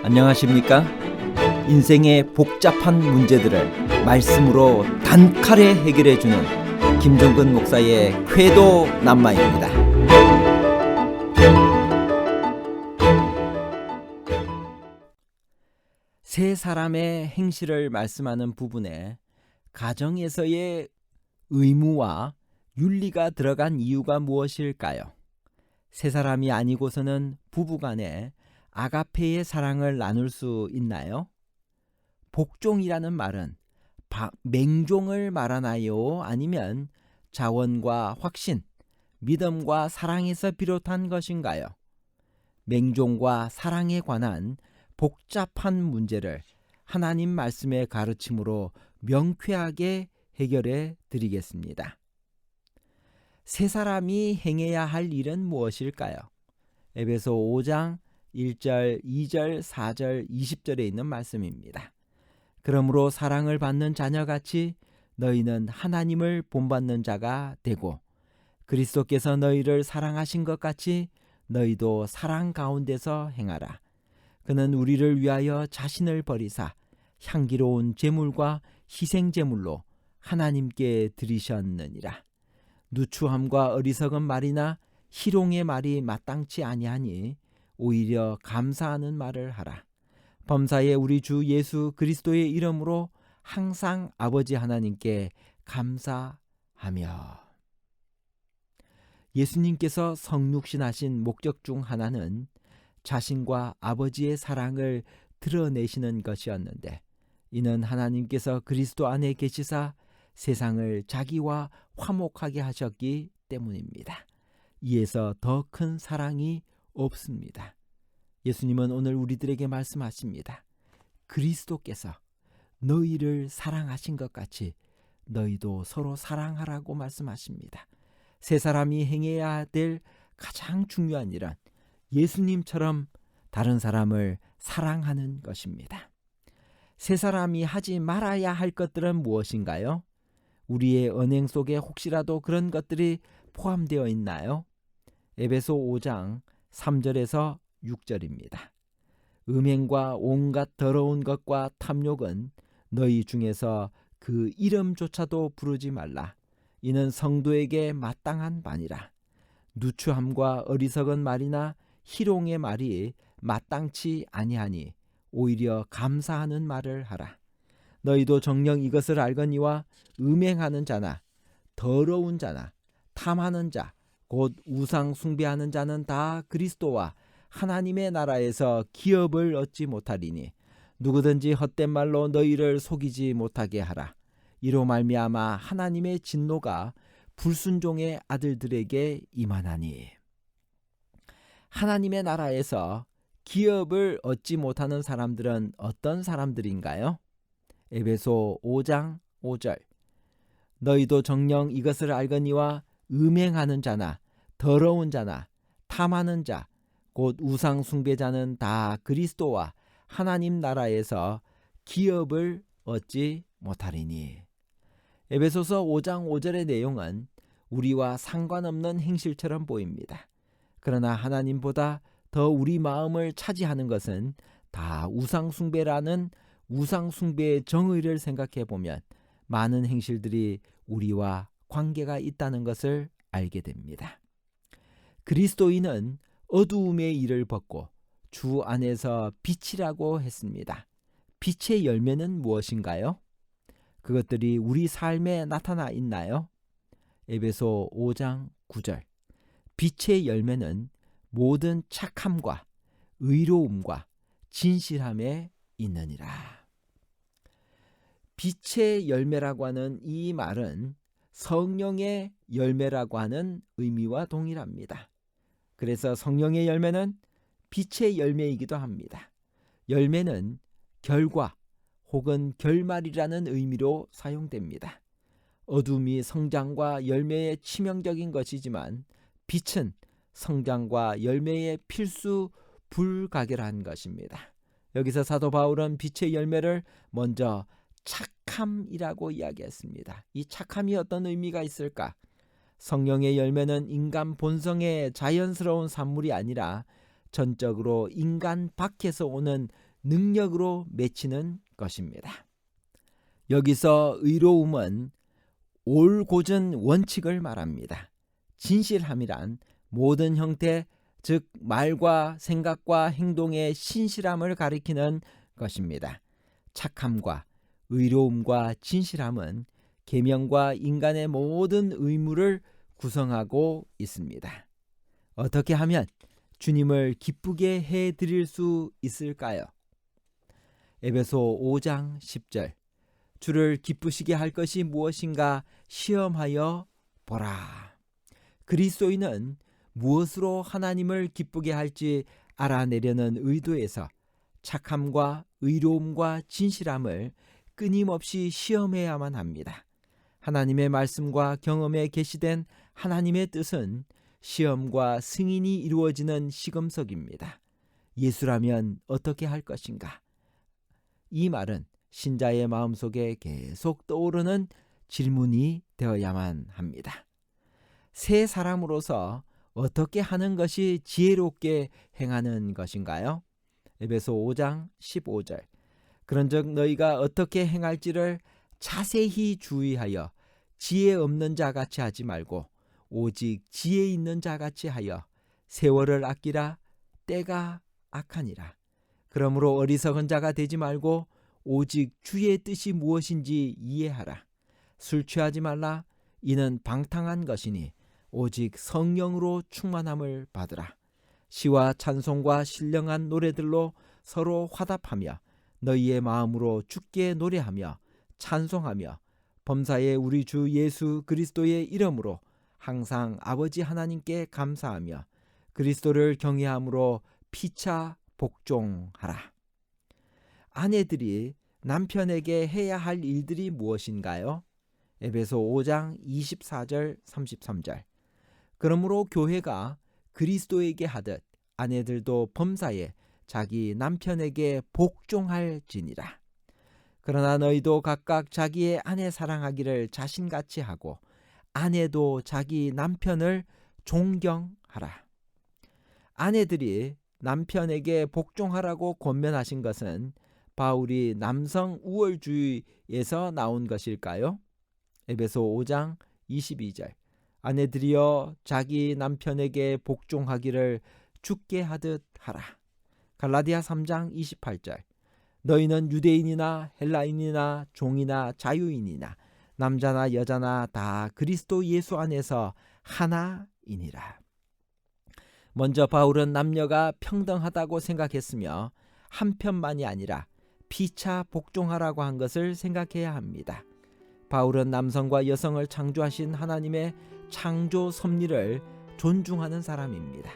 안녕하십니까? 인생의 복잡한 문제들을 말씀으로 단칼에 해결해주는 김종근 목사의 쾌도 남마입니다. 세 사람의 행실을 말씀하는 부분에 가정에서의 의무와 윤리가 들어간 이유가 무엇일까요? 세 사람이 아니고서는 부부간에 아가페의 사랑을 나눌 수 있나요? 복종이라는 말은 맹종을 말하나요? 아니면 자원과 확신, 믿음과 사랑에서 비롯한 것인가요? 맹종과 사랑에 관한 복잡한 문제를 하나님 말씀의 가르침으로 명쾌하게 해결해 드리겠습니다. 세 사람이 행해야 할 일은 무엇일까요? 에베소 5장 1절, 2절, 4절, 20절에 있는 말씀입니다. 그러므로 사랑을 받는 자녀같이 너희는 하나님을 본받는 자가 되고 그리스도께서 너희를 사랑하신 것 같이 너희도 사랑 가운데서 행하라. 그는 우리를 위하여 자신을 버리사 향기로운 제물과 희생제물로 하나님께 드리셨느니라. 누추함과 어리석은 말이나 희롱의 말이 마땅치 아니하니 오히려 감사하는 말을 하라. 범사에 우리 주 예수 그리스도의 이름으로 항상 아버지 하나님께 감사하며. 예수님께서 성육신하신 목적 중 하나는 자신과 아버지의 사랑을 드러내시는 것이었는데 이는 하나님께서 그리스도 안에 계시사 세상을 자기와 화목하게 하셨기 때문입니다. 이에서 더 큰 사랑이 없습니다. 예수님은 오늘 우리들에게 말씀하십니다. 그리스도께서 너희를 사랑하신 것 같이 너희도 서로 사랑하라고 말씀하십니다. 세 사람이 행해야 될 가장 중요한 일은 예수님처럼 다른 사람을 사랑하는 것입니다. 세 사람이 하지 말아야 할 것들은 무엇인가요? 우리의 언행 속에 혹시라도 그런 것들이 포함되어 있나요? 에베소 5장 3절에서 6절입니다. 음행과 온갖 더러운 것과 탐욕은 너희 중에서 그 이름조차도 부르지 말라. 이는 성도에게 마땅한 바니라. 누추함과 어리석은 말이나 희롱의 말이 마땅치 아니하니 오히려 감사하는 말을 하라. 너희도 정녕 이것을 알거니와 음행하는 자나 더러운 자나 탐하는 자 곧 우상 숭배하는 자는 다 그리스도와 하나님의 나라에서 기업을 얻지 못하리니 누구든지 헛된 말로 너희를 속이지 못하게 하라. 이로 말미암아 하나님의 진노가 불순종의 아들들에게 임하나니. 하나님의 나라에서 기업을 얻지 못하는 사람들은 어떤 사람들인가요? 에베소 5장 5절. 너희도 정녕 이것을 알거니와 음행하는 자나 더러운 자나 탐하는 자 곧 우상 숭배자는 다 그리스도와 하나님 나라에서 기업을 얻지 못하리니. 에베소서 5장 5절의 내용은 우리와 상관없는 행실처럼 보입니다. 그러나 하나님보다 더 우리 마음을 차지하는 것은 다 우상 숭배라는 우상 숭배의 정의를 생각해 보면 많은 행실들이 우리와 관계가 있다는 것을 알게 됩니다. 그리스도인은 어두움의 일을 벗고 주 안에서 빛이라고 했습니다. 빛의 열매는 무엇인가요? 그것들이 우리 삶에 나타나 있나요? 에베소 5장 9절. 빛의 열매는 모든 착함과 의로움과 진실함에 있느니라. 빛의 열매라고 하는 이 말은 성령의 열매라고 하는 의미와 동일합니다. 그래서 성령의 열매는 빛의 열매이기도 합니다. 열매는 결과 혹은 결말이라는 의미로 사용됩니다. 어둠이 성장과 열매의 치명적인 것이지만 빛은 성장과 열매의 필수 불가결한 것입니다. 여기서 사도 바울은 빛의 열매를 먼저 착함이라고 이야기했습니다. 이 착함이 어떤 의미가 있을까? 성령의 열매는 인간 본성의 자연스러운 산물이 아니라 전적으로 인간 밖에서 오는 능력으로 맺히는 것입니다. 여기서 의로움은 올곧은 원칙을 말합니다. 진실함이란 모든 형태, 즉 말과 생각과 행동의 신실함을 가리키는 것입니다. 착함과 의로움과 진실함은 계명과 인간의 모든 의무를 구성하고 있습니다. 어떻게 하면 주님을 기쁘게 해드릴 수 있을까요? 에베소 5장 10절, 주를 기쁘시게 할 것이 무엇인가 시험하여 보라. 그리스도인은 무엇으로 하나님을 기쁘게 할지 알아내려는 의도에서 착함과 의로움과 진실함을 끊임없이 시험해야만 합니다. 하나님의 말씀과 경험에 계시된 하나님의 뜻은 시험과 승인이 이루어지는 시금석입니다. 예수라면 어떻게 할 것인가? 이 말은 신자의 마음속에 계속 떠오르는 질문이 되어야만 합니다. 새 사람으로서 어떻게 하는 것이 지혜롭게 행하는 것인가요? 에베소 5장 15절, 그런즉 너희가 어떻게 행할지를 자세히 주의하여 지혜 없는 자같이 하지 말고 오직 지혜 있는 자같이 하여 세월을 아끼라. 때가 악하니라. 그러므로 어리석은 자가 되지 말고 오직 주의 뜻이 무엇인지 이해하라. 술 취하지 말라. 이는 방탕한 것이니 오직 성령으로 충만함을 받으라. 시와 찬송과 신령한 노래들로 서로 화답하며 너희의 마음으로 주께 노래하며 찬송하며 범사의 우리 주 예수 그리스도의 이름으로 항상 아버지 하나님께 감사하며 그리스도를 경외함으로 피차 복종하라. 아내들이 남편에게 해야 할 일들이 무엇인가요? 에베소 5장 24절 33절, 그러므로 교회가 그리스도에게 하듯 아내들도 범사에 자기 남편에게 복종할지니라. 그러나 너희도 각각 자기의 아내 사랑하기를 자신같이 하고 아내도 자기 남편을 존경하라. 아내들이 남편에게 복종하라고 권면하신 것은 바울이 남성 우월주의에서 나온 것일까요? 에베소 5장 22절, 아내들이여 자기 남편에게 복종하기를 주께 하듯 하라. 갈라디아 3장 28절, 너희는 유대인이나 헬라인이나 종이나 자유인이나 남자나 여자나 다 그리스도 예수 안에서 하나이니라. 먼저 바울은 남녀가 평등하다고 생각했으며 한편만이 아니라 피차 복종하라고 한 것을 생각해야 합니다. 바울은 남성과 여성을 창조하신 하나님의 창조 섭리를 존중하는 사람입니다.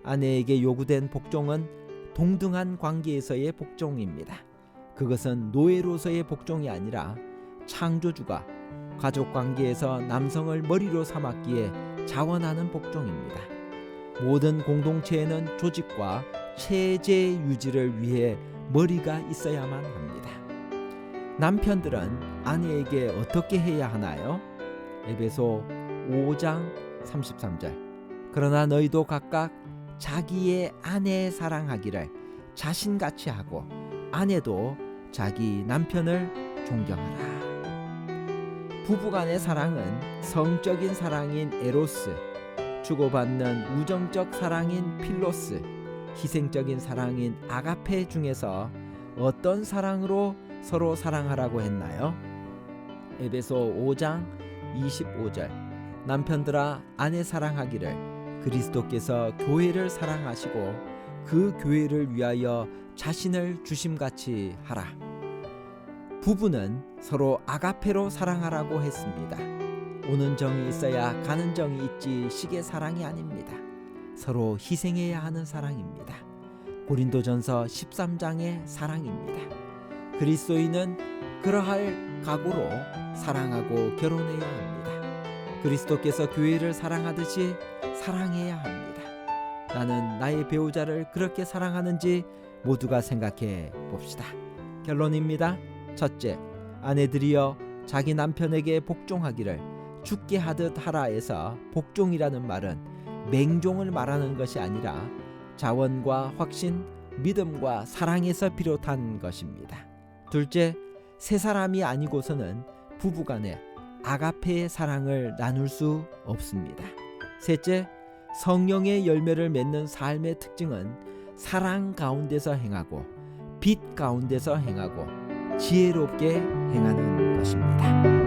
아내에게 요구된 복종은 동등한 관계에서의 복종입니다. 그것은 노예로서의 복종이 아니라 창조주가 가족 관계에서 남성을 머리로 삼았기에 자원하는 복종입니다. 모든 공동체에는 조직과 체제 유지를 위해 머리가 있어야만 합니다. 남편들은 아내에게 어떻게 해야 하나요? 에베소 5장 33절, 그러나 너희도 각각 자기의 아내 사랑하기를 자신같이 하고 아내도 자기 남편을 존경하라. 부부간의 사랑은 성적인 사랑인 에로스, 주고받는 우정적 사랑인 필로스, 희생적인 사랑인 아가페 중에서 어떤 사랑으로 서로 사랑하라고 했나요? 에베소 5장 25절, 남편들아 아내 사랑하기를 그리스도께서 교회를 사랑하시고 그 교회를 위하여 자신을 주심같이 하라. 부부는 서로 아가페로 사랑하라고 했습니다. 오는 정이 있어야 가는 정이 있지 식의 사랑이 아닙니다. 서로 희생해야 하는 사랑입니다. 고린도전서 13장의 사랑입니다. 그리스도인은 그러할 각오로 사랑하고 결혼해야 합니다. 그리스도께서 교회를 사랑하듯이 사랑해야 합니다. 나는 나의 배우자를 그렇게 사랑하는지 모두가 생각해 봅시다. 결론입니다. 첫째, 아내들이여 자기 남편에게 복종하기를 주께 하듯 하라에서 복종이라는 말은 맹종을 말하는 것이 아니라 자원과 확신, 믿음과 사랑에서 비롯한 것입니다. 둘째, 세 사람이 아니고서는 부부간에 아가페의 사랑을 나눌 수 없습니다. 셋째, 성령의 열매를 맺는 삶의 특징은 사랑 가운데서 행하고 빛 가운데서 행하고 지혜롭게 행하는 것입니다.